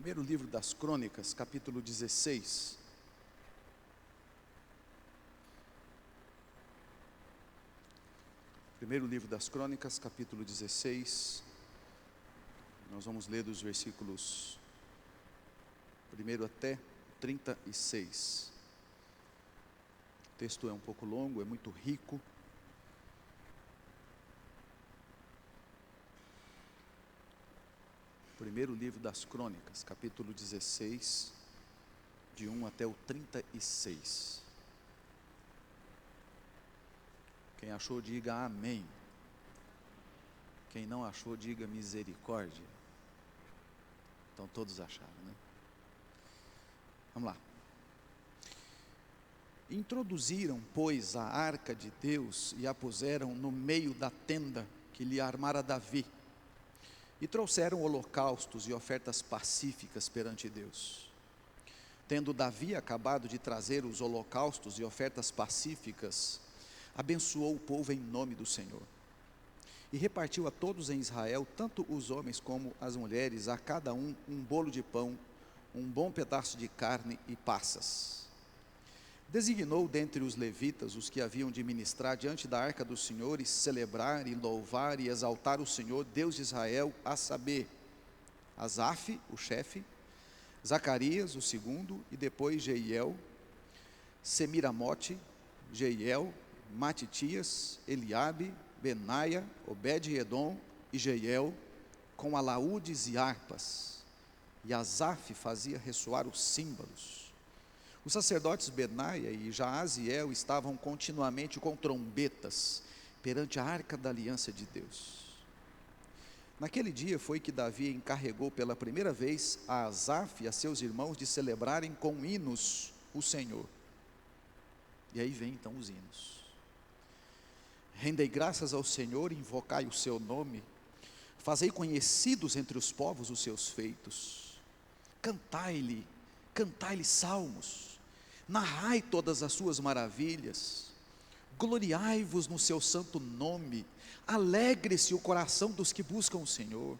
Primeiro livro das Crônicas, capítulo 16. Primeiro livro das Crônicas, capítulo 16. Nós vamos ler dos versículos 1 até 36. O texto é um pouco longo, é muito rico. Primeiro livro das Crônicas, capítulo 16, de 1 até o 36. Quem achou, diga amém. Quem não achou, diga misericórdia. Então todos acharam, né? Vamos lá. Introduziram, pois, a arca de Deus e a puseram no meio da tenda que lhe armara Davi. E trouxeram holocaustos e ofertas pacíficas perante Deus. Tendo Davi acabado de trazer os holocaustos e ofertas pacíficas, abençoou o povo em nome do Senhor. E repartiu a todos em Israel, tanto os homens como as mulheres, a cada um bolo de pão, um bom pedaço de carne e passas. Designou dentre os levitas os que haviam de ministrar diante da arca do Senhor e celebrar e louvar e exaltar o Senhor, Deus de Israel, a saber, Asaf, o chefe, Zacarias, o segundo, e depois Jeiel, Semiramote, Jeiel, Matitias, Eliabe, Benaia, Obed-edom e Jeiel, com alaúdes e harpas. E Asaf fazia ressoar os símbolos. Os sacerdotes Benaia e Jaaziel estavam continuamente com trombetas perante a arca da aliança de Deus. Naquele dia foi que Davi encarregou pela primeira vez a Asaf e a seus irmãos de celebrarem com hinos o Senhor. E aí vem então os hinos. Rendei graças ao Senhor, invocai o seu nome, fazei conhecidos entre os povos os seus feitos. Cantai-lhe salmos, narrai todas as suas maravilhas, gloriai-vos no seu santo nome, alegre-se o coração dos que buscam o Senhor.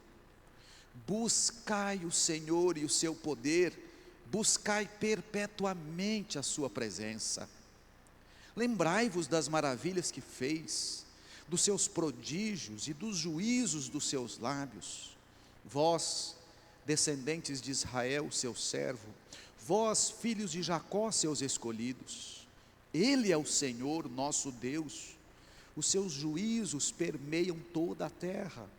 Buscai o Senhor e o seu poder, buscai perpetuamente a sua presença. Lembrai-vos das maravilhas que fez, dos seus prodígios e dos juízos dos seus lábios. Vós, descendentes de Israel, seu servo, vós, filhos de Jacó, seus escolhidos, Ele é o Senhor nosso Deus, os seus juízos permeiam toda a terra.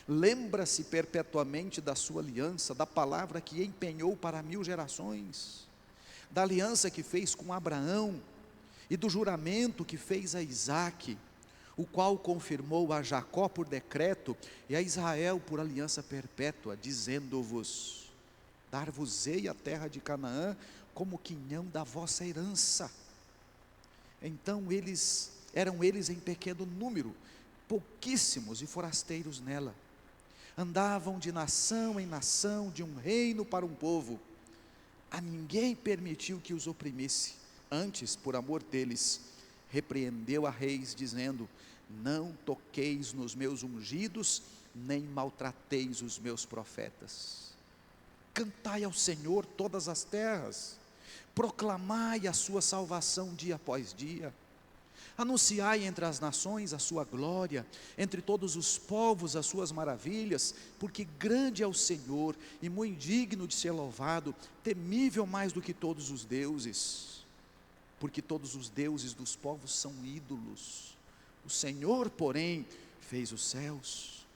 Lembra-se perpetuamente da sua aliança, da palavra que empenhou para 1000 gerações, da aliança que fez com Abraão, e do juramento que fez a Isaque, o qual confirmou a Jacó por decreto, e a Israel por aliança perpétua, dizendo-vos: dar-vos-ei a terra de Canaã, como quinhão da vossa herança. Então eram eles em pequeno número, pouquíssimos e forasteiros nela, andavam de nação em nação, de um reino para um povo, a ninguém permitiu que os oprimisse. Antes, por amor deles, repreendeu a reis, dizendo: não toqueis nos meus ungidos, nem maltrateis os meus profetas. Cantai ao Senhor todas as terras, proclamai a sua salvação dia após dia, anunciai entre as nações a sua glória, entre todos os povos as suas maravilhas, porque grande é o Senhor, e muito digno de ser louvado, temível mais do que todos os deuses. Porque todos os deuses dos povos são ídolos, o Senhor, porém, fez os céus.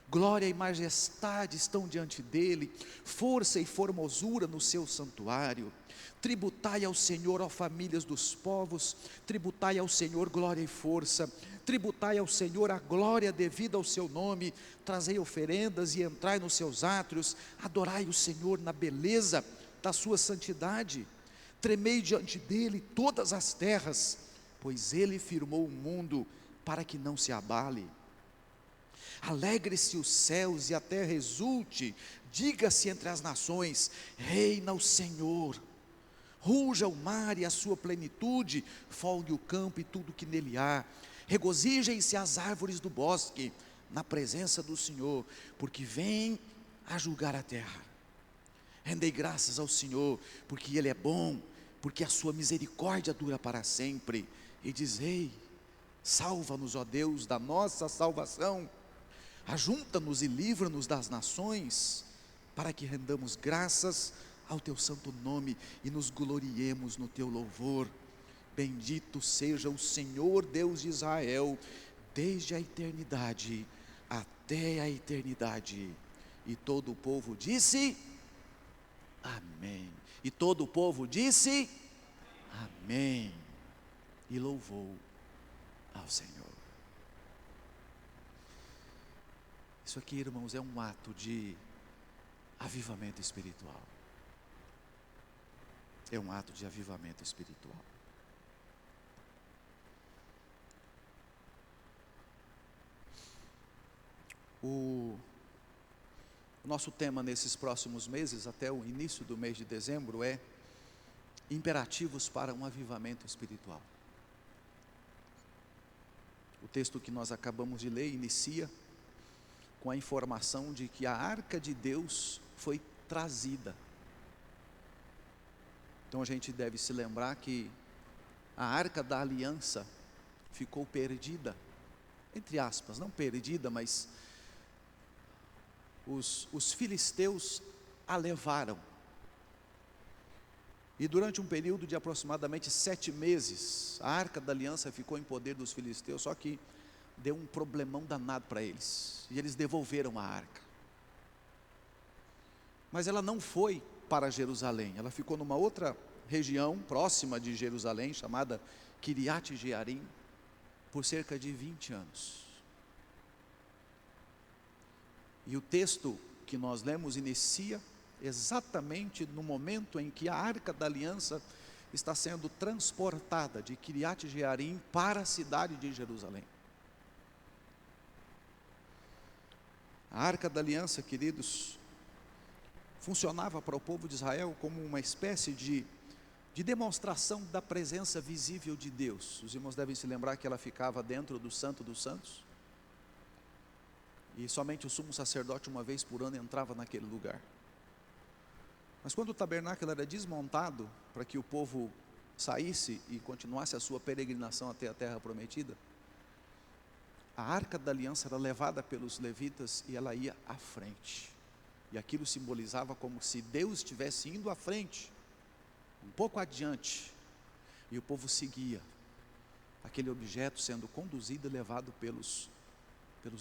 Glória e majestade estão diante dele, força e formosura no seu santuário. Tributai ao Senhor, ó famílias dos povos, tributai ao Senhor glória e força, tributai ao Senhor a glória devida ao seu nome, trazei oferendas e entrai nos seus átrios, adorai o Senhor na beleza da sua santidade. Tremei diante dele todas as terras, pois ele firmou o mundo para que não se abale. Alegre-se os céus e a terra exulte, diga-se entre as nações: reina o Senhor. Ruja o mar e a sua plenitude, folgue o campo e tudo que nele há. Regozijem-se as árvores do bosque, na presença do Senhor, porque vem a julgar a terra. Rendei graças ao Senhor, porque Ele é bom, porque a sua misericórdia dura para sempre. E dizei: salva-nos, ó Deus, da nossa salvação, ajunta-nos e livra-nos das nações, para que rendamos graças ao teu santo nome e nos gloriemos no teu louvor. Bendito seja o Senhor Deus de Israel, desde a eternidade até a eternidade. E todo o povo disse: amém. E todo o povo disse: amém. E louvou ao Senhor. Isso aqui, irmãos, é um ato de avivamento espiritual. É um ato de avivamento espiritual. O nosso tema nesses próximos meses, até o início do mês de dezembro, é imperativos para um avivamento espiritual. O texto que nós acabamos de ler inicia com a informação de que a arca de Deus foi trazida. Então a gente deve se lembrar que a arca da aliança ficou perdida, entre aspas, não perdida, mas os filisteus a levaram. E durante um período de aproximadamente 7 meses, a arca da aliança ficou em poder dos filisteus, só que deu um problemão danado para eles, e eles devolveram a arca. Mas ela não foi para Jerusalém, ela ficou numa outra região próxima de Jerusalém, chamada Kiriat Jearim, por cerca de 20 anos. E o texto que nós lemos inicia exatamente no momento em que a arca da aliança está sendo transportada de Kiriat Jearim para a cidade de Jerusalém. A arca da aliança, queridos, funcionava para o povo de Israel como uma espécie de demonstração da presença visível de Deus. Os irmãos devem se lembrar que ela ficava dentro do Santo dos Santos, e somente o sumo sacerdote uma vez por ano entrava naquele lugar. Mas quando o tabernáculo era desmontado para que o povo saísse e continuasse a sua peregrinação até a terra prometida, a arca da aliança era levada pelos levitas e ela ia à frente. E aquilo simbolizava como se Deus estivesse indo à frente, um pouco adiante, e o povo seguia aquele objeto sendo conduzido e levado pelos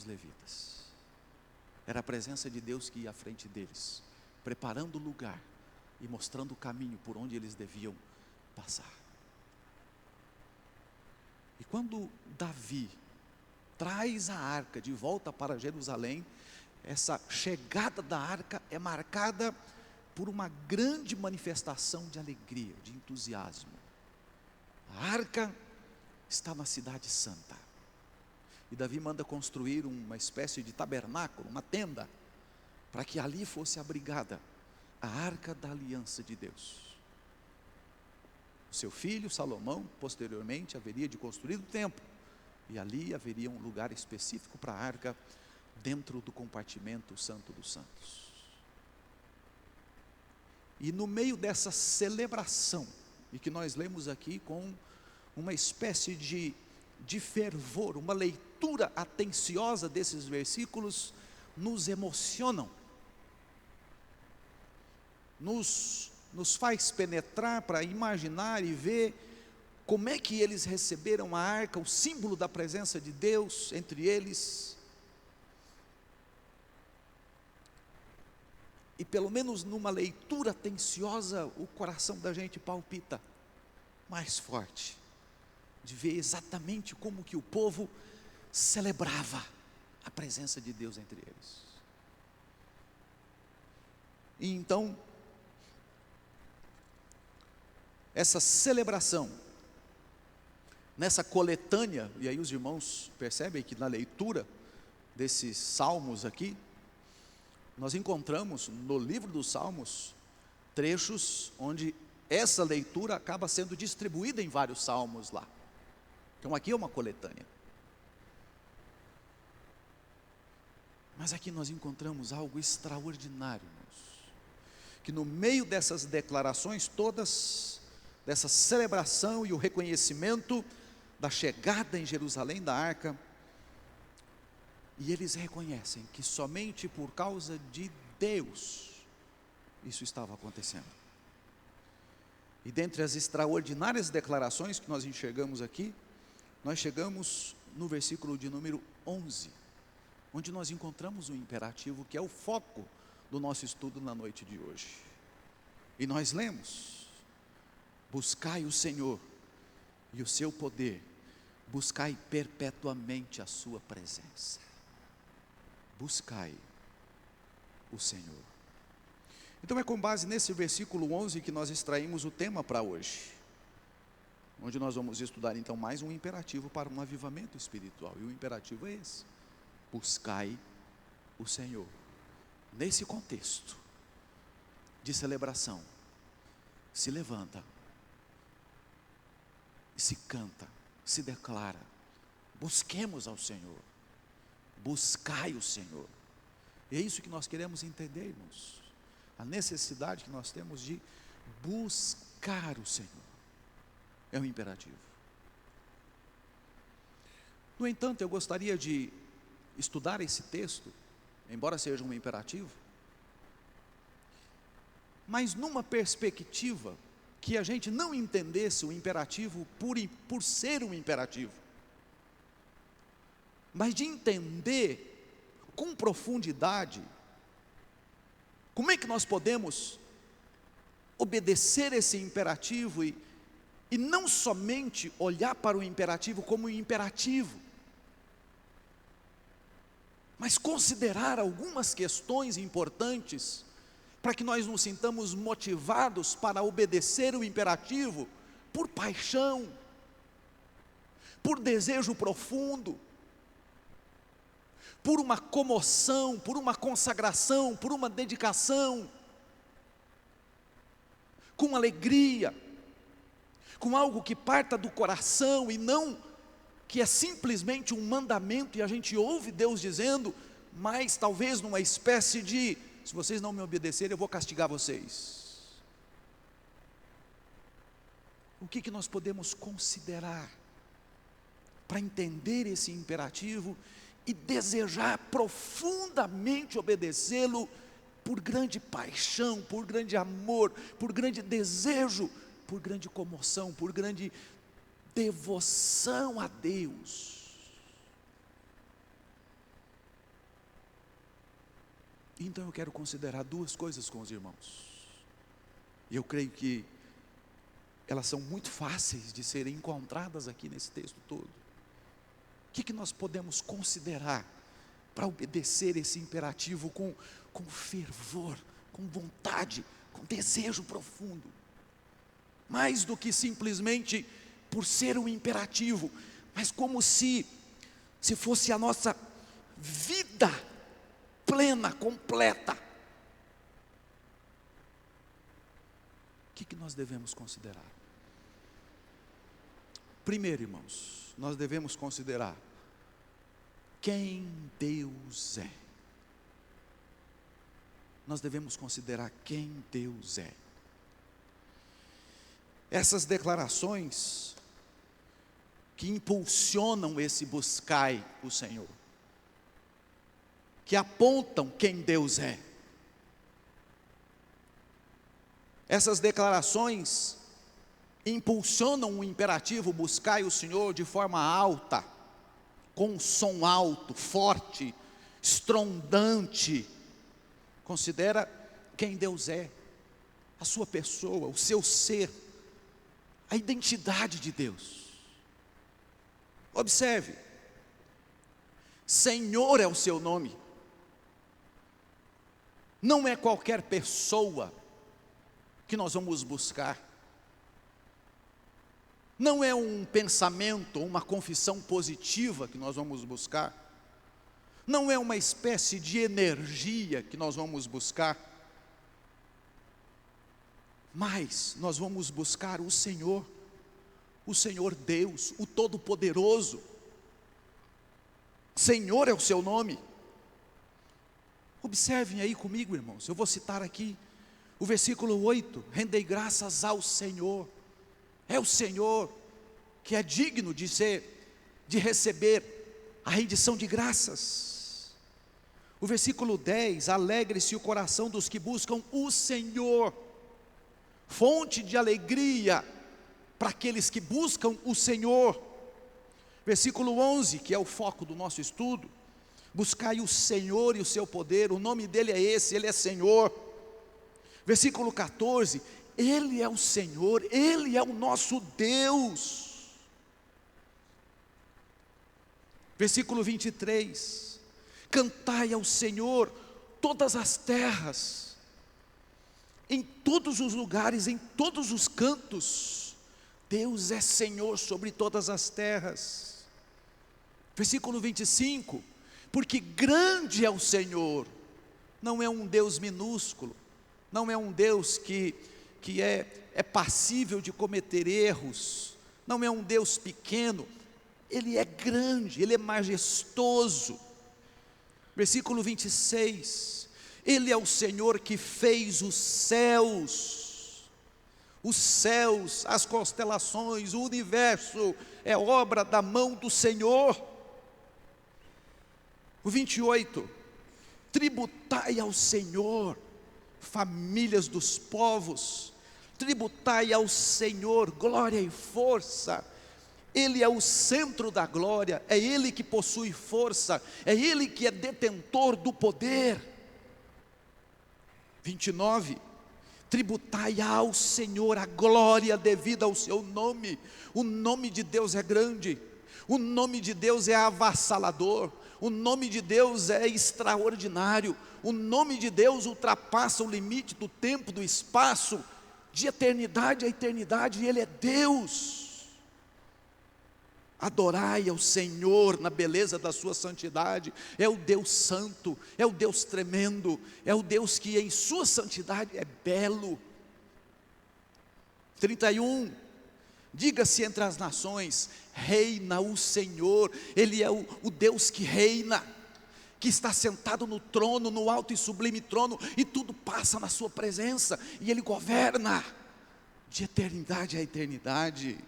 levitas. Era a presença de Deus que ia à frente deles, preparando o lugar e mostrando o caminho por onde eles deviam passar. E quando Davi traz a arca de volta para Jerusalém, essa chegada da arca é marcada por uma grande manifestação de alegria, de entusiasmo. A arca está na cidade santa. E Davi manda construir uma espécie de tabernáculo, uma tenda, para que ali fosse abrigada a arca da aliança de Deus. O seu filho Salomão, posteriormente, haveria de construir o templo, e ali haveria um lugar específico para a arca, dentro do compartimento Santo dos Santos. E no meio dessa celebração, e que nós lemos aqui com uma espécie de fervor, uma leitura atenciosa desses versículos, nos emocionam, nos faz penetrar para imaginar e ver como é que eles receberam a arca, o símbolo da presença de Deus entre eles. E pelo menos numa leitura atenciosa, o coração da gente palpita mais forte, de ver exatamente como que o povo celebrava a presença de Deus entre eles. E então, essa celebração, nessa coletânea, e aí os irmãos percebem que na leitura desses salmos aqui, nós encontramos no livro dos Salmos trechos onde essa leitura acaba sendo distribuída em vários salmos lá. Então aqui é uma coletânea. Mas aqui nós encontramos algo extraordinário, irmãos. que no meio dessas declarações todas, dessa celebração e o reconhecimento da chegada em Jerusalém da arca, e eles reconhecem que somente por causa de Deus isso estava acontecendo. E dentre as extraordinárias declarações que nós enxergamos aqui, nós chegamos no versículo de número 11, onde nós encontramos um imperativo que é o foco do nosso estudo na noite de hoje. E nós lemos: buscai o Senhor e o seu poder, buscai perpetuamente a sua presença. Buscai o Senhor. Então é com base nesse versículo 11 que nós extraímos o tema para hoje, onde nós vamos estudar então mais um imperativo para um avivamento espiritual. E o imperativo é esse: buscai o Senhor. Nesse contexto de celebração, se levanta, se canta, se declara: busquemos ao Senhor, buscai o Senhor. E é isso que nós queremos entender, irmãos, a necessidade que nós temos de buscar o Senhor. É um imperativo. No entanto, eu gostaria de estudar esse texto, embora seja um imperativo, mas numa perspectiva que a gente não entendesse o imperativo por ser um imperativo, mas de entender com profundidade como é que nós podemos obedecer esse imperativo e não somente olhar para o imperativo como um imperativo, mas considerar algumas questões importantes para que nós nos sintamos motivados para obedecer o imperativo por paixão, por desejo profundo, por uma comoção, por uma consagração, por uma dedicação, com alegria, com algo que parta do coração e não que é simplesmente um mandamento e a gente ouve Deus dizendo, mas talvez numa espécie de: se vocês não me obedecerem, eu vou castigar vocês. O que nós podemos considerar para entender esse imperativo e desejar profundamente obedecê-lo por grande paixão, por grande amor, por grande desejo, por grande comoção, por grande devoção a Deus? Então eu quero considerar duas coisas com os irmãos, e eu creio que elas são muito fáceis de serem encontradas aqui nesse texto todo. O que nós podemos considerar para obedecer esse imperativo com fervor, com vontade, com desejo profundo? Mais do que simplesmente por ser um imperativo, mas como se fosse a nossa vida plena, completa. O que nós devemos considerar? Primeiro, irmãos, nós devemos considerar quem Deus é. Nós devemos considerar quem Deus é. Essas declarações que impulsionam esse buscai o Senhor, que apontam quem Deus é. Essas declarações impulsionam o imperativo buscai o Senhor de forma alta, com um som alto, forte, estrondante. Considera quem Deus é, a sua pessoa, o seu ser, a identidade de Deus. Observe, Senhor é o seu nome. Não é qualquer pessoa que nós vamos buscar. Não é um pensamento, uma confissão positiva que nós vamos buscar. Não é uma espécie de energia que nós vamos buscar. Mas nós vamos buscar o Senhor Deus, o Todo-Poderoso. Senhor é o seu nome. Observem aí comigo, irmãos, eu vou citar aqui O versículo 8: rendei graças ao Senhor. É o Senhor que é digno de receber a rendição de graças. O versículo 10: alegre-se o coração dos que buscam o Senhor. Fonte de alegria para aqueles que buscam o Senhor. Versículo 11, que é o foco do nosso estudo: buscai o Senhor e o seu poder. O nome dele é esse, ele é Senhor. Versículo 14: ele é o Senhor, ele é o nosso Deus. Versículo 23: cantai ao Senhor todas as terras, em todos os lugares, em todos os cantos. Deus é Senhor sobre todas as terras. Versículo 25: porque grande é o Senhor. Não é um Deus minúsculo, não é um Deus que é passível de cometer erros, não é um Deus pequeno. Ele é grande, ele é majestoso. Versículo 26: ele é o Senhor que fez os céus, as constelações, o universo é obra da mão do Senhor. O 28: tributai ao Senhor, famílias dos povos, tributai ao Senhor glória e força. Ele é o centro da glória, é Ele que possui força, é Ele que é detentor do poder. 29: tributai ao Senhor a glória devida ao seu nome. O nome de Deus é grande, o nome de Deus é avassalador, o nome de Deus é extraordinário, o nome de Deus ultrapassa o limite do tempo, do espaço, de eternidade a eternidade, e Ele é Deus. Adorai ao Senhor na beleza da sua santidade. É o Deus santo, é o Deus tremendo, é o Deus que em sua santidade é belo. 31: diga-se entre as nações, reina o Senhor. Ele é o Deus que reina, que está sentado no trono, no alto e sublime trono, e tudo passa na sua presença, e Ele governa de eternidade a eternidade.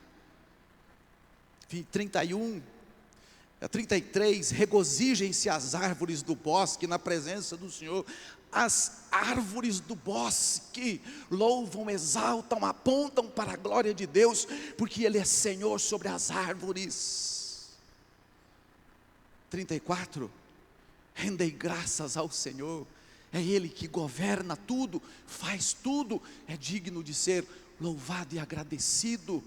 33: regozijem-se as árvores do bosque na presença do Senhor. As árvores do bosque louvam, exaltam, apontam para a glória de Deus, porque Ele é Senhor sobre as árvores. 34: rendei graças ao Senhor. É Ele que governa tudo, faz tudo, é digno de ser louvado e agradecido.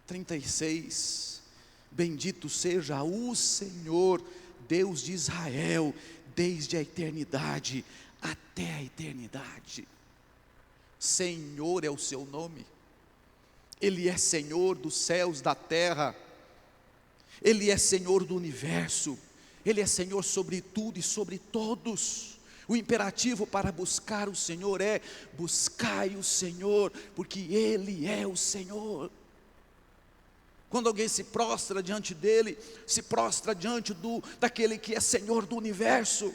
36: bendito seja o Senhor, Deus de Israel, desde a eternidade até a eternidade. Senhor é o seu nome. Ele é Senhor dos céus, da terra. Ele é Senhor do universo. Ele é Senhor sobre tudo e sobre todos. O imperativo para buscar o Senhor é: buscai o Senhor, porque Ele é o Senhor. Quando alguém se prostra diante dele, se prostra diante daquele que é Senhor do universo,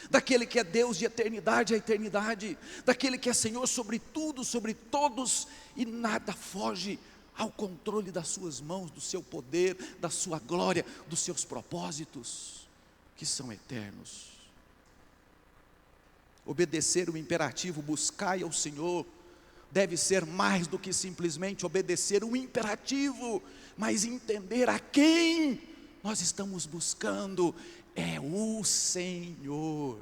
daquele que é Deus de eternidade a eternidade, daquele que é Senhor sobre tudo, sobre todos, e nada foge ao controle das suas mãos, do seu poder, da sua glória, dos seus propósitos, que são eternos. Obedecer o imperativo, buscai ao Senhor, deve ser mais do que simplesmente obedecer o imperativo, mas entender a quem nós estamos buscando. É o Senhor.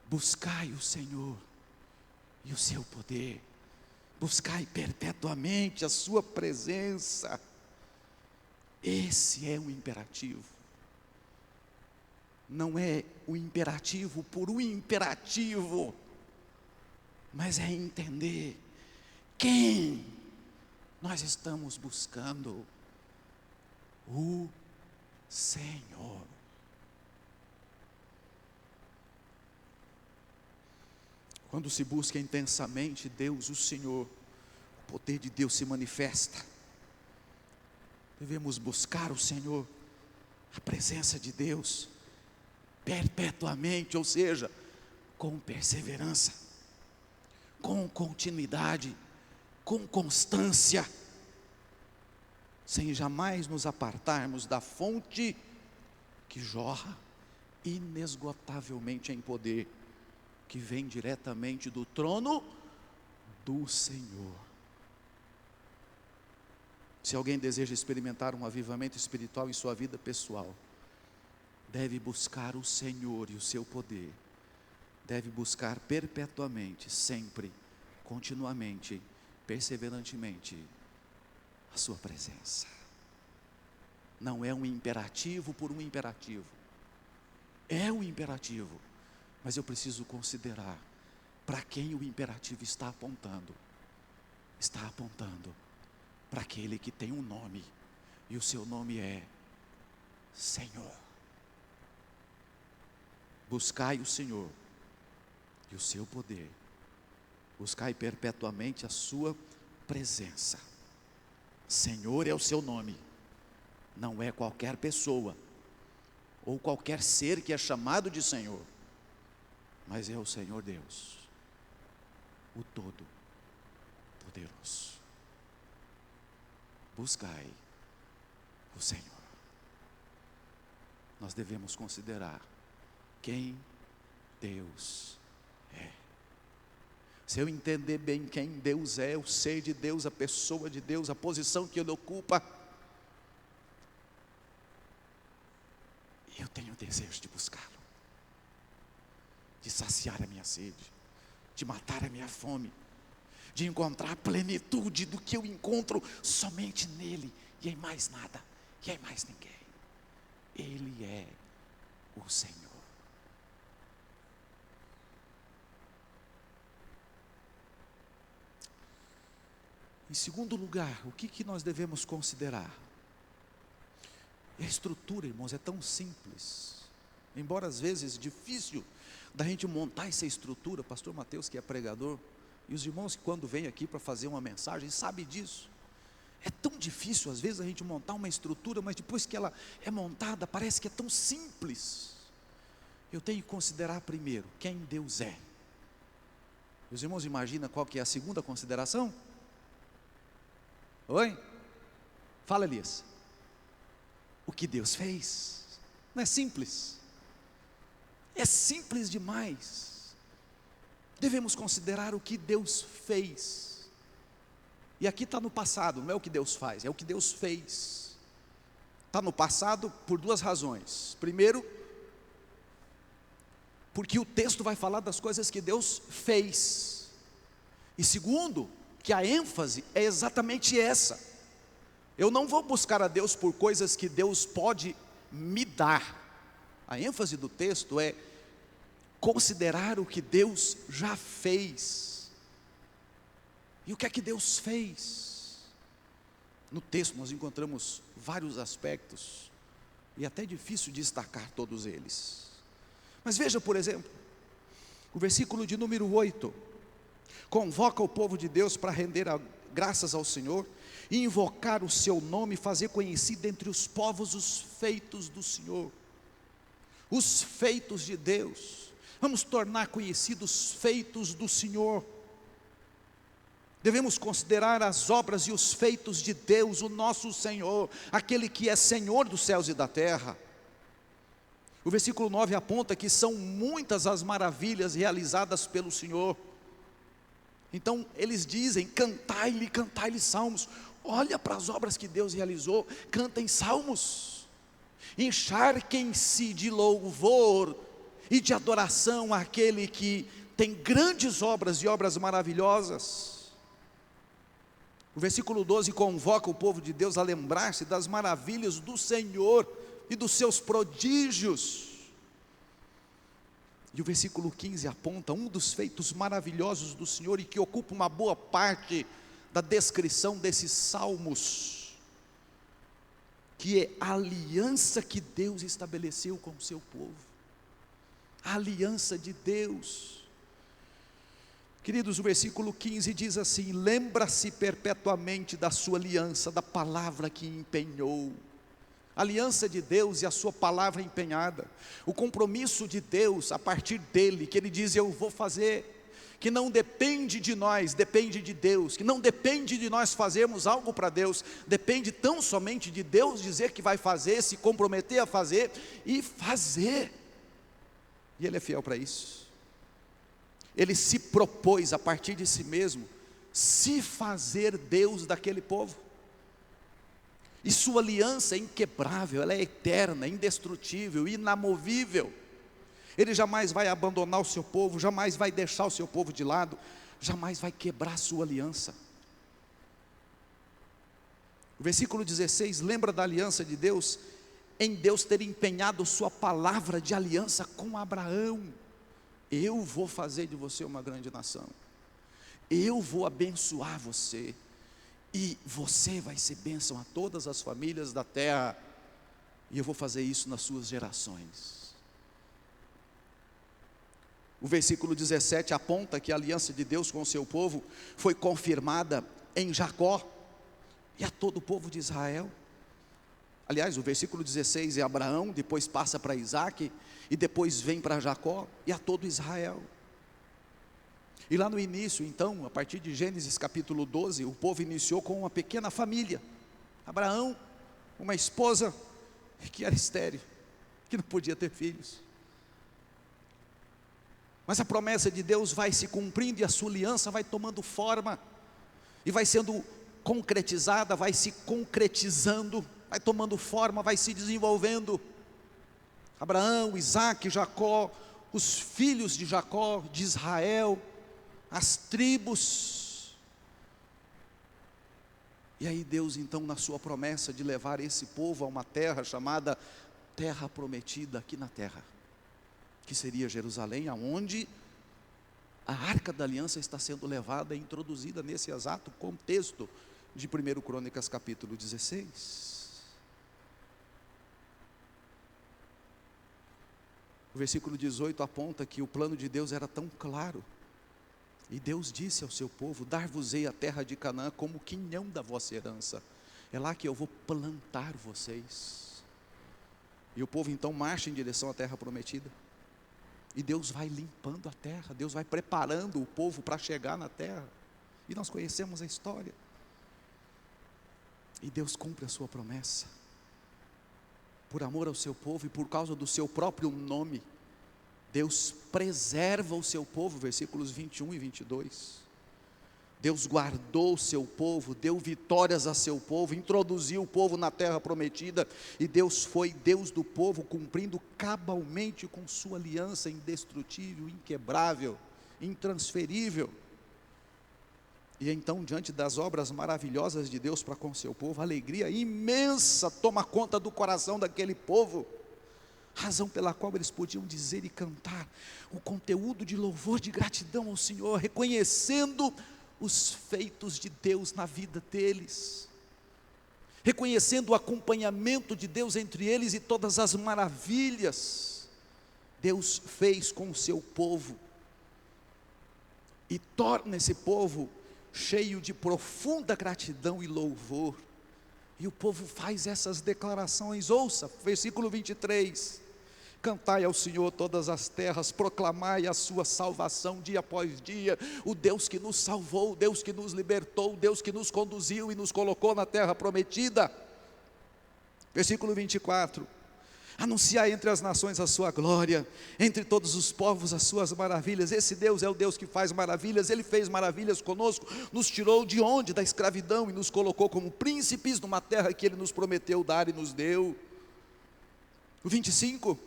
Buscai o Senhor e o seu poder, buscai perpetuamente a sua presença. Esse é o imperativo. Não é o imperativo por um imperativo, mas é entender quem nós estamos buscando: o Senhor. Quando se busca intensamente Deus, o Senhor, o poder de Deus se manifesta. Devemos buscar o Senhor a presença de Deus perpetuamente, ou seja, com perseverança, com continuidade, com constância, sem jamais nos apartarmos da fonte que jorra inesgotavelmente em poder, que vem diretamente do trono do Senhor. Se alguém deseja experimentar um avivamento espiritual em sua vida pessoal, deve buscar o Senhor e o seu poder, deve buscar perpetuamente, sempre, continuamente, perseverantemente, a sua presença. Não é um imperativo por um imperativo, é um imperativo, mas eu preciso considerar para quem o imperativo está apontando. Está apontando para aquele que tem um nome, e o seu nome é Senhor. Buscai o Senhor e o seu poder, buscai perpetuamente a sua presença. Senhor é o seu nome, não é qualquer pessoa ou qualquer ser que é chamado de Senhor, mas é o Senhor Deus, o Todo-Poderoso. Buscai o Senhor. Nós devemos considerar quem Deus é. Se eu entender bem quem Deus é, o ser de Deus, a pessoa de Deus, a posição que Ele ocupa, eu tenho desejo de buscá-lo, de saciar a minha sede, de matar a minha fome, de encontrar a plenitude do que eu encontro somente nele, e em mais nada, e em mais ninguém. Ele é o Senhor. Em segundo lugar, o que nós devemos considerar? A estrutura, irmãos, é tão simples, embora às vezes difícil da gente montar essa estrutura. Pastor Mateus, que é pregador, e os irmãos que quando vêm aqui para fazer uma mensagem, sabe disso. É tão difícil às vezes a gente montar uma estrutura, mas depois que ela é montada, parece que é tão simples. Eu tenho que considerar primeiro quem Deus é. Os irmãos imaginam qual que é a segunda consideração? Oi? Fala, Elias. O que Deus fez. Não é simples? É simples demais. Devemos considerar o que Deus fez. E aqui está no passado, não é o que Deus faz, é o que Deus fez. Está no passado por duas razões. Primeiro, porque o texto vai falar das coisas que Deus fez. E segundo, que a ênfase é exatamente essa. Eu não vou buscar a Deus por coisas que Deus pode me dar. A ênfase do texto é considerar o que Deus já fez. E o que é que Deus fez? No texto nós encontramos vários aspectos, e é até difícil destacar todos eles. Mas veja, por exemplo, o versículo de número 8. Convoca o povo de Deus para render graças ao Senhor, e invocar o seu nome, fazer conhecido entre os povos os feitos do Senhor. Os feitos de Deus. Vamos tornar conhecidos os feitos do Senhor. Devemos considerar as obras e os feitos de Deus, o nosso Senhor, aquele que é Senhor dos céus e da terra. O versículo 9 aponta que são muitas as maravilhas realizadas pelo Senhor. Então eles dizem: cantai-lhe salmos. Olha para as obras que Deus realizou, cantem salmos, encharquem-se de louvor e de adoração àquele que tem grandes obras e obras maravilhosas. O versículo 12 convoca o povo de Deus a lembrar-se das maravilhas do Senhor e dos seus prodígios. E o versículo 15 aponta um dos feitos maravilhosos do Senhor, e que ocupa uma boa parte da descrição desses salmos, que é a aliança que Deus estabeleceu com o seu povo. A aliança de Deus. Queridos, o versículo 15 diz assim: lembra-se perpetuamente da sua aliança, da palavra que empenhou. a aliança de Deus e a sua palavra empenhada, o compromisso de Deus a partir dele, que ele diz: eu vou fazer, que não depende de nós, depende de Deus, que não depende de nós fazermos algo para Deus, depende tão somente de Deus dizer que vai fazer, se comprometer a fazer e fazer, e ele é fiel para isso. Ele se propôs a partir de si mesmo, se fazer Deus daquele povo, e sua aliança é inquebrável, ela é eterna, indestrutível, inamovível. Ele jamais vai abandonar o seu povo, jamais vai deixar o seu povo de lado, jamais vai quebrar a sua aliança. O versículo 16 lembra da aliança de Deus, em Deus ter empenhado sua palavra de aliança com Abraão. Eu vou fazer de você uma grande nação, eu vou abençoar você, e você vai ser bênção a todas as famílias da terra, e eu vou fazer isso nas suas gerações. O versículo 17 aponta que a aliança de Deus com o seu povo foi confirmada em Jacó e a todo o povo de Israel. Aliás, o versículo 16 é Abraão, depois passa para Isaac, e depois vem para Jacó e a todo Israel. E lá no início, então, a partir de Gênesis capítulo 12, o povo iniciou com uma pequena família. Abraão, uma esposa que era estéril, que não podia ter filhos. Mas a promessa de Deus vai se cumprindo e a sua aliança vai tomando forma, e vai sendo concretizada, vai se concretizando, vai tomando forma, vai se desenvolvendo. Abraão, Isaac, Jacó, os filhos de Jacó, de Israel, as tribos. E aí Deus então, na sua promessa de levar esse povo a uma terra chamada Terra Prometida aqui na terra, que seria Jerusalém, aonde a Arca da Aliança está sendo levada e introduzida nesse exato contexto de 1 Crônicas capítulo 16. O versículo 18 aponta que o plano de Deus era tão claro, e Deus disse ao seu povo: dar-vos-ei a terra de Canaã como quinhão da vossa herança, é lá que eu vou plantar vocês. E o povo então marcha em direção à terra prometida, e Deus vai limpando a terra, Deus vai preparando o povo para chegar na terra, e nós conhecemos a história, e Deus cumpre a sua promessa, por amor ao seu povo e por causa do seu próprio nome. Deus preserva o seu povo, versículos 21 e 22, Deus guardou o seu povo, deu vitórias a seu povo, introduziu o povo na terra prometida, e Deus foi Deus do povo, cumprindo cabalmente com sua aliança indestrutível, inquebrável, intransferível. E então, diante das obras maravilhosas de Deus para com o seu povo, a alegria imensa toma conta do coração daquele povo, razão pela qual eles podiam dizer e cantar o conteúdo de louvor, de gratidão ao Senhor, reconhecendo os feitos de Deus na vida deles, reconhecendo o acompanhamento de Deus entre eles e todas as maravilhas Deus fez com o seu povo, e torna esse povo cheio de profunda gratidão e louvor. E o povo faz essas declarações. Ouça, versículo 23, cantai ao Senhor todas as terras, proclamai a sua salvação dia após dia, o Deus que nos salvou, o Deus que nos libertou, o Deus que nos conduziu e nos colocou na terra prometida. Versículo 24, anunciai entre as nações a sua glória, entre todos os povos as suas maravilhas. Esse Deus é o Deus que faz maravilhas, Ele fez maravilhas conosco, nos tirou de onde? Da escravidão, e nos colocou como príncipes numa terra que Ele nos prometeu dar e nos deu. O 25,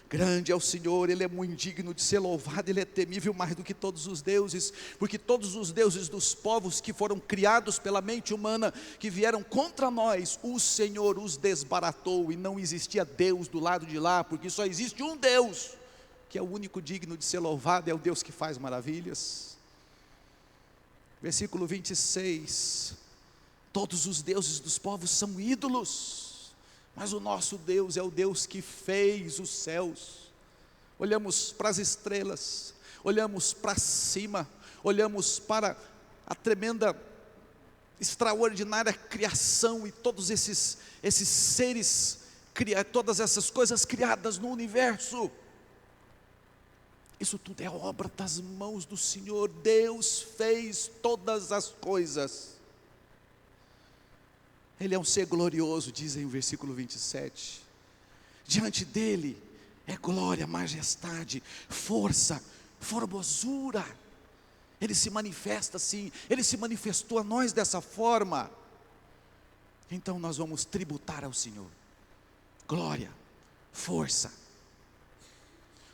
grande é o Senhor, Ele é muito digno de ser louvado, Ele é temível mais do que todos os deuses, porque todos os deuses dos povos que foram criados pela mente humana, que vieram contra nós, o Senhor os desbaratou, e não existia Deus do lado de lá, porque só existe um Deus, que é o único digno de ser louvado, é o Deus que faz maravilhas. Versículo 26, todos os deuses dos povos são ídolos, mas o nosso Deus é o Deus que fez os céus. Olhamos para as estrelas, olhamos para cima, olhamos para a tremenda, extraordinária criação, e todos esses seres todas essas coisas criadas no universo. Isso tudo é obra das mãos do Senhor. Deus fez todas as coisas. Ele é um ser glorioso, dizem o versículo 27. Diante dele é glória, majestade, força, formosura. Ele se manifesta assim, ele se manifestou a nós dessa forma. Então nós vamos tributar ao Senhor glória, força.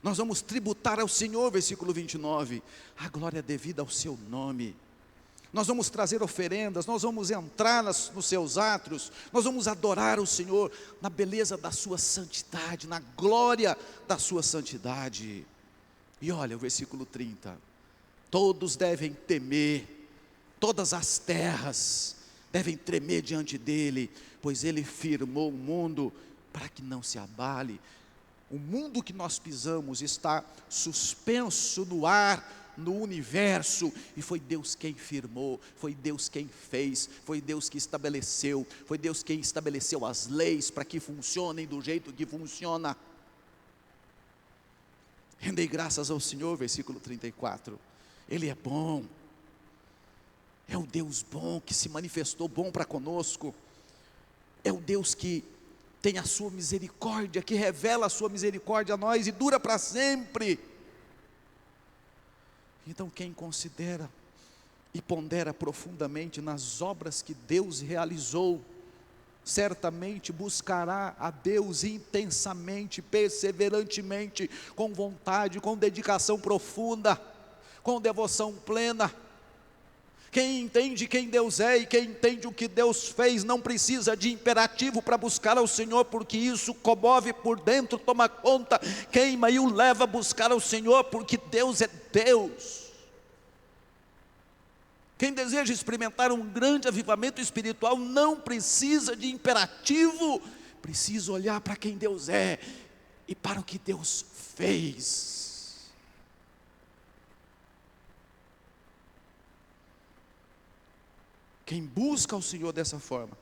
Nós vamos tributar ao Senhor, versículo 29, a glória devida ao seu nome. Nós vamos trazer oferendas, nós vamos entrar nos seus átrios, nós vamos adorar o Senhor na beleza da sua santidade, na glória da sua santidade. E olha o versículo 30, todos devem temer, todas as terras devem tremer diante dele, pois ele firmou o mundo para que não se abale. O mundo que nós pisamos está suspenso no ar, no universo, e foi Deus quem firmou, foi Deus quem fez, foi Deus que estabeleceu, foi Deus quem estabeleceu as leis para que funcionem do jeito que funciona. Rendei graças ao Senhor, versículo 34, Ele é bom, é o Deus bom que se manifestou bom para conosco, é o Deus que tem a sua misericórdia, que revela a sua misericórdia a nós e dura para sempre. Então quem considera e pondera profundamente nas obras que Deus realizou, certamente buscará a Deus intensamente, perseverantemente, com vontade, com dedicação profunda, com devoção plena. Quem entende quem Deus é e quem entende o que Deus fez, não precisa de imperativo para buscar ao Senhor, porque isso comove por dentro, toma conta, queima e o leva a buscar ao Senhor, porque Deus é Deus. Quem deseja experimentar um grande avivamento espiritual, não precisa de imperativo, precisa olhar para quem Deus é e para o que Deus fez. Quem busca o Senhor dessa forma,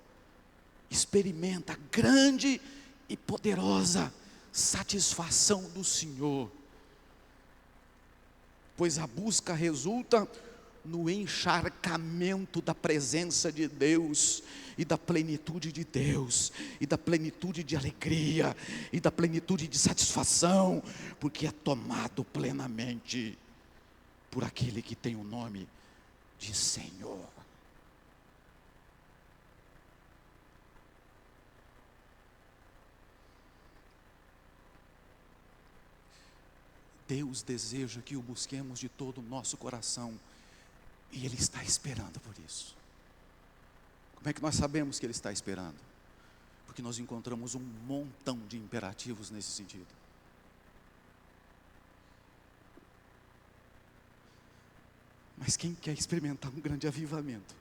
experimenta a grande e poderosa satisfação do Senhor, pois a busca resulta no encharcamento da presença de Deus, e da plenitude de Deus, e da plenitude de alegria, e da plenitude de satisfação, porque é tomado plenamente por aquele que tem o nome de Senhor. Deus deseja que o busquemos de todo o nosso coração, e Ele está esperando por isso. Como é que nós sabemos que Ele está esperando? Porque nós encontramos um montão de imperativos nesse sentido. Mas quem quer experimentar um grande avivamento,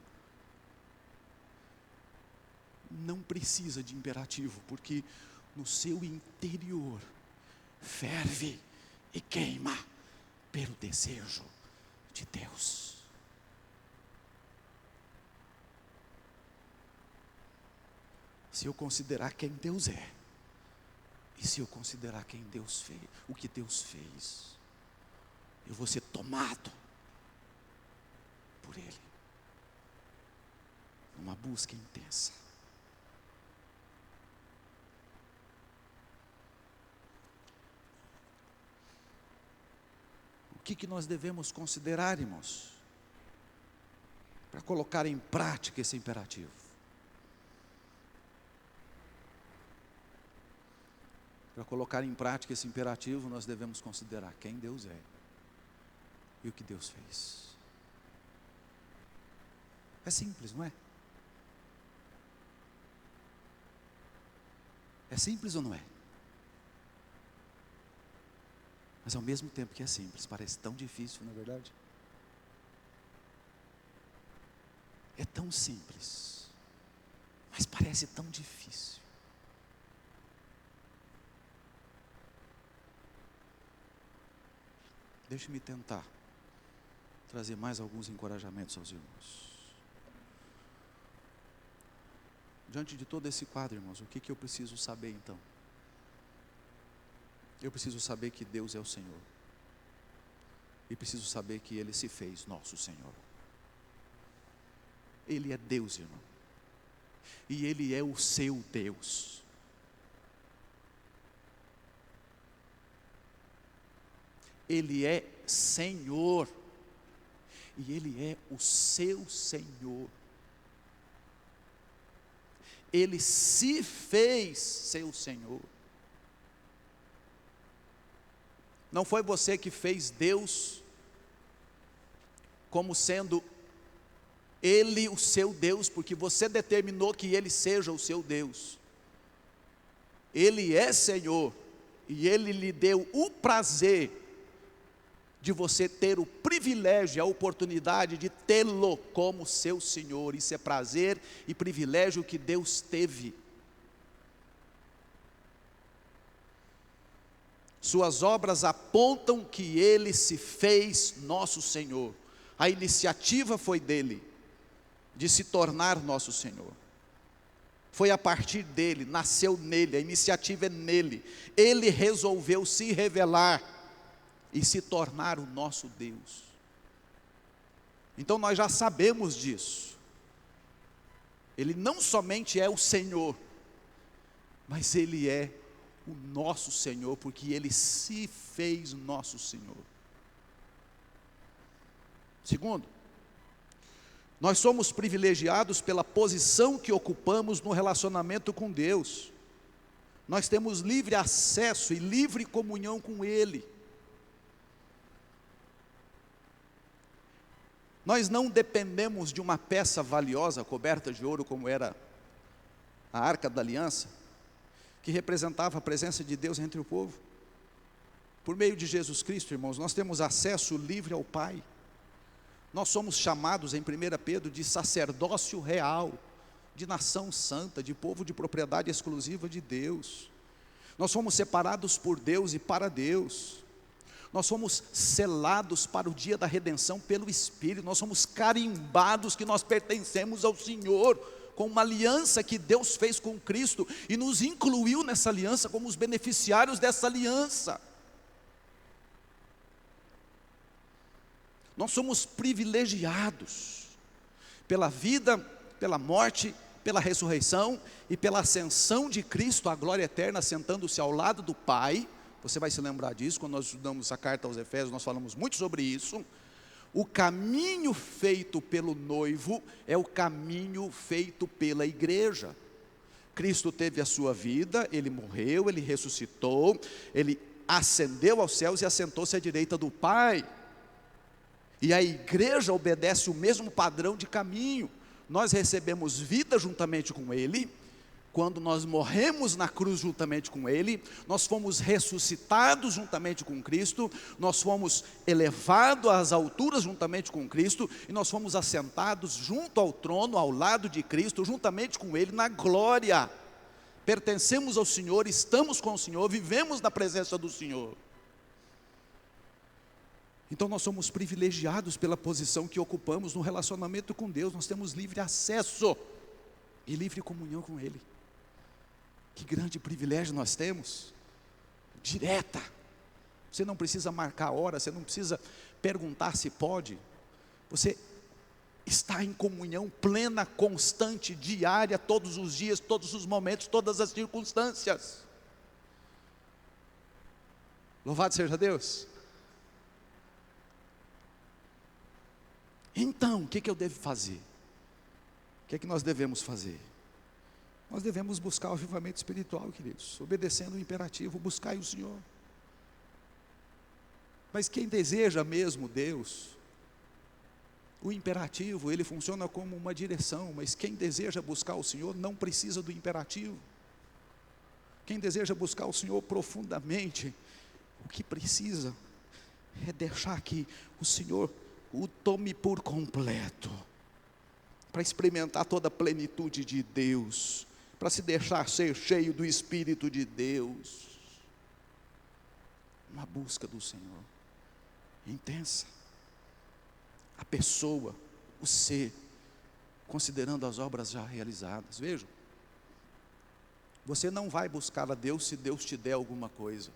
não precisa de imperativo, porque no seu interior ferve e queima pelo desejo de Deus. Se eu considerar quem Deus é, e se eu considerar quem Deus fez, o que Deus fez, eu vou ser tomado por Ele, numa busca intensa. O que nós devemos considerar, irmãos, para colocar em prática esse imperativo? Para colocar em prática esse imperativo, nós devemos considerar quem Deus é e o que Deus fez. É simples, não é? É simples ou não é? Mas ao mesmo tempo que é simples, parece tão difícil, não é verdade? É tão simples, mas parece tão difícil. Deixe-me tentar trazer mais alguns encorajamentos aos irmãos. diante de todo esse quadro, irmãos, o que eu preciso saber então? Eu preciso saber que Deus é o Senhor. E preciso saber que Ele se fez nosso Senhor. Ele é Deus, irmão. E Ele é o seu Deus. Ele é Senhor. E Ele é o seu Senhor. Ele se fez seu Senhor. Não foi você que fez Deus como sendo Ele o seu Deus, porque você determinou que Ele seja o seu Deus. Ele é Senhor, e Ele lhe deu o prazer de você ter o privilégio e a oportunidade de tê-lo como seu Senhor. Isso é prazer e privilégio que Deus teve. Suas obras apontam que Ele se fez nosso Senhor. A iniciativa foi dele, de se tornar nosso Senhor. Foi a partir dele, nasceu nele, a iniciativa é nele. Ele resolveu se revelar e se tornar o nosso Deus. Então nós já sabemos disso. Ele não somente é o Senhor, mas Ele é o nosso Senhor, porque Ele se fez nosso Senhor. Segundo, nós somos privilegiados pela posição que ocupamos no relacionamento com Deus. Nós temos livre acesso e livre comunhão com Ele. Nós não dependemos de uma peça valiosa, coberta de ouro, como era a Arca da Aliança, que representava a presença de Deus entre o povo. Por meio de Jesus Cristo, irmãos, nós temos acesso livre ao Pai. Nós somos chamados em 1 Pedro de sacerdócio real, de nação santa, de povo de propriedade exclusiva de Deus. Nós somos separados por Deus e para Deus. Nós somos selados para o dia da redenção pelo Espírito. Nós somos carimbados que nós pertencemos ao Senhor, com uma aliança que Deus fez com Cristo, e nos incluiu nessa aliança como os beneficiários dessa aliança. Nós somos privilegiados pela vida, pela morte, pela ressurreição e pela ascensão de Cristo à glória eterna, sentando-se ao lado do Pai. Você vai se lembrar disso, quando nós estudamos a carta aos Efésios, nós falamos muito sobre isso. O caminho feito pelo noivo é o caminho feito pela igreja. Cristo teve a sua vida, Ele morreu, Ele ressuscitou, Ele ascendeu aos céus e assentou-se à direita do Pai. E a igreja obedece o mesmo padrão de caminho. Nós recebemos vida juntamente com Ele. Quando nós morremos na cruz juntamente com Ele, nós fomos ressuscitados juntamente com Cristo, nós fomos elevados às alturas juntamente com Cristo, e nós fomos assentados junto ao trono, ao lado de Cristo, juntamente com Ele na glória. Pertencemos ao Senhor, estamos com o Senhor, vivemos na presença do Senhor. Então nós somos privilegiados pela posição que ocupamos no relacionamento com Deus. Nós temos livre acesso e livre comunhão com Ele. Que grande privilégio nós temos, direta. Você não precisa marcar a hora, você não precisa perguntar se pode. Você está em comunhão plena, constante, diária, todos os dias, todos os momentos, todas as circunstâncias. Louvado seja Deus. Então, o que eu devo fazer? O que nós devemos fazer? Nós devemos buscar o avivamento espiritual, queridos, obedecendo o imperativo, buscai o Senhor. Mas quem deseja mesmo Deus, o imperativo, ele funciona como uma direção, mas quem deseja buscar o Senhor não precisa do imperativo. Quem deseja buscar o Senhor profundamente, o que precisa é deixar que o Senhor o tome por completo, para experimentar toda a plenitude de Deus, para se deixar ser cheio do Espírito de Deus. Uma busca do Senhor intensa. A pessoa, o ser, considerando as obras já realizadas. Vejam, Você não vai buscar a Deus se Deus te der alguma coisa.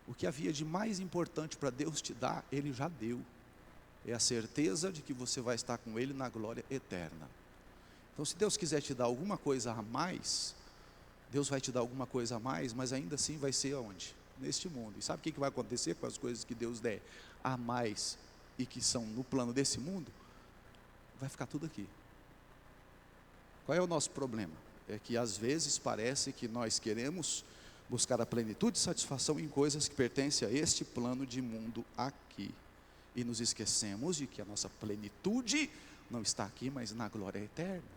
O que havia de mais importante para Deus te dar, Ele já deu. É a certeza de que você vai estar com Ele na glória eterna. Então, se Deus quiser te dar alguma coisa a mais, Deus vai te dar alguma coisa a mais, mas ainda assim vai ser aonde? Neste mundo. E sabe o que vai acontecer com as coisas que Deus der a mais e que são no plano desse mundo? Vai ficar tudo aqui. Qual é o nosso problema? É que às vezes parece que nós queremos buscar a plenitude e satisfação em coisas que pertencem a este plano de mundo aqui. E nos esquecemos de que a nossa plenitude não está aqui, mas na glória eterna.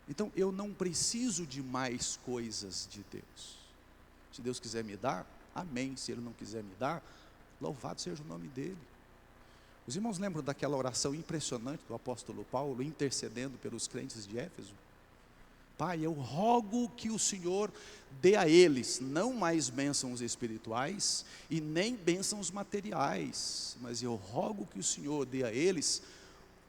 Então eu não preciso de mais coisas de Deus. Se Deus quiser me dar, amém. Se Ele não quiser me dar, louvado seja o nome dEle. Os irmãos lembram daquela oração impressionante do apóstolo Paulo, intercedendo pelos crentes de Éfeso? Pai, eu rogo que o Senhor dê a eles, não mais bênçãos espirituais e nem bênçãos materiais, mas eu rogo que o Senhor dê a eles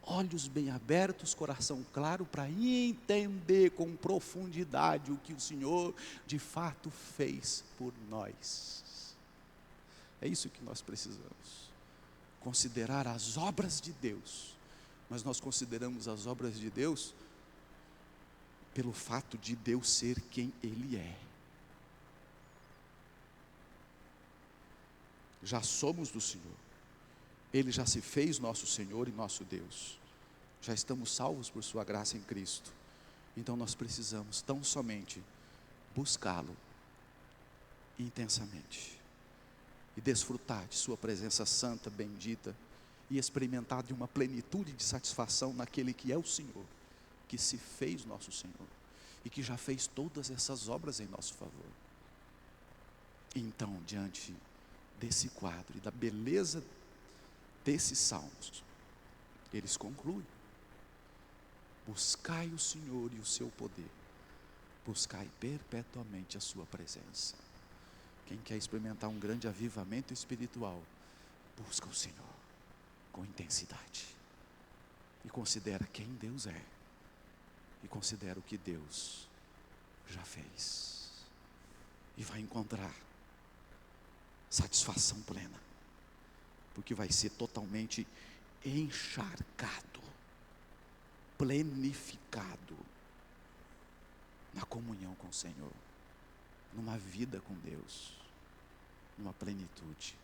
olhos bem abertos, coração claro, para entender com profundidade o que o Senhor de fato fez por nós. É isso que nós precisamos. Considerar as obras de Deus, mas nós consideramos as obras de Deus pelo fato de Deus ser quem Ele é. Já somos do Senhor, Ele já se fez nosso Senhor e nosso Deus, já estamos salvos por sua graça em Cristo. Então nós precisamos tão somente buscá-lo intensamente e desfrutar de sua presença santa, bendita, e experimentar de uma plenitude de satisfação naquele que é o Senhor, que se fez nosso Senhor e que já fez todas essas obras em nosso favor. Então, diante desse quadro e da beleza desses salmos, eles concluem: buscai o Senhor e o seu poder, buscai perpetuamente a sua presença. Quem quer experimentar um grande avivamento espiritual, busca o Senhor com intensidade e considera quem Deus é e considera o que Deus já fez, e vai encontrar satisfação plena, porque vai ser totalmente encharcado, plenificado na comunhão com o Senhor, numa vida com Deus, numa plenitude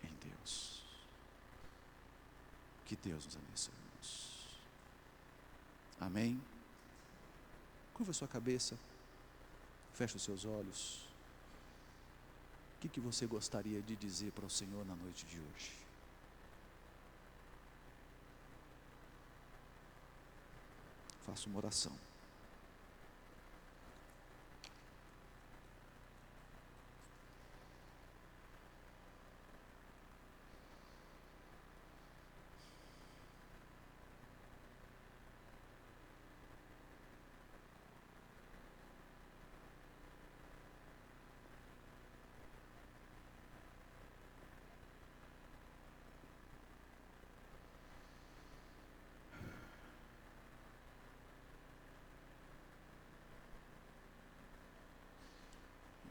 em Deus. Que Deus nos abençoe, irmãos. Amém? Curva sua cabeça, feche os seus olhos. O que você gostaria de dizer para o Senhor na noite de hoje? Faça uma oração.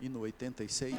E no 86.